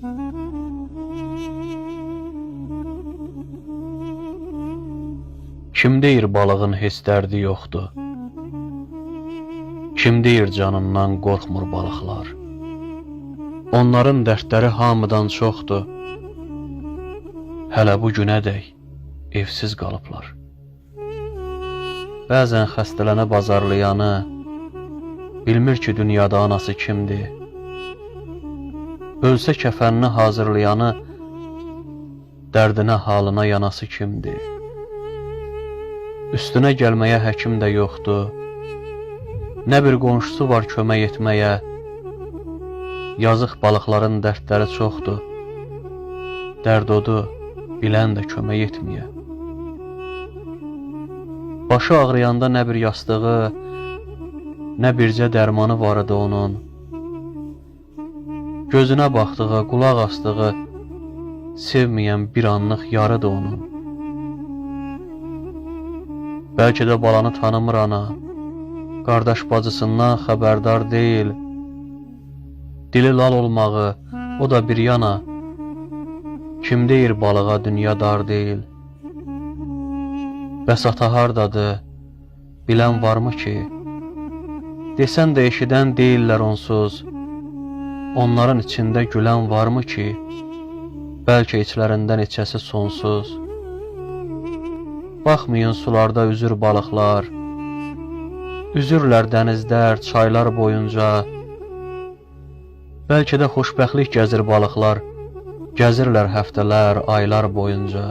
Kim deyir balığın heç dərdi yoxdur? Kim deyir canından qorxmur balıqlar? Onların dərdləri hamıdan çoxdur. Hələ bu günədək evsiz qalıblar. Bəzən xəstələnə bazarlayanı, bilmir ki dünyada anası kimdir. Ölsə kəfənini hazırlayanı, dərdinə halına yanası kimdir? Üstünə gəlməyə həkim də yoxdur. Nə bir qonşusu var kömək etməyə. Yazıq balıqların dərdləri çoxdur. Dərd odur, bilən də kömək etməyə. Başı ağrıyanda nə bir yastığı, nə bircə dərmanı var idi onun. Gözünə baxdığı, qulaq asdığı, sevməyən bir anlıq yarıdır onun. Bəlkə də balanı tanımır ana, qardaş bacısından xəbərdar deyil. Dili lal olmağı, o da bir yana. Kim deyir balığa dünya dar deyil? Bəs ata hardadır, bilən varmı ki? Desən də eşidən deyirlər onsuz. Onların içində gülən varmı ki? Bəlkə içlərindən içəsi sonsuz. Baxmayın sularda üzür balıqlar. Üzürlər dənizlər, çaylar boyunca. Bəlkə də xoşbəxtlik gəzir balıqlar. Gəzirlər həftələr, aylar boyunca.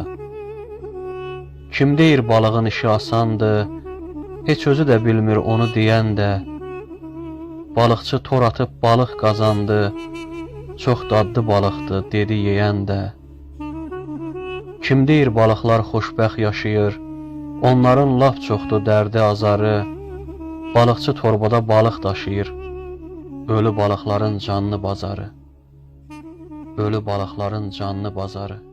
Kim deyir balığın işi asandır, heç özü də bilmir onu deyən də. Balıqçı tor atıb balıq qazandı, çox dadlı balıqdır dedi yeyən də. Kim deyir balıqlar xoşbəxt yaşayır, onların lap çoxdur dərdi azarı. Balıqçı torbada balıq daşıyır, ölü balıqların canlı bazarı. Ölü balıqların canlı bazarı.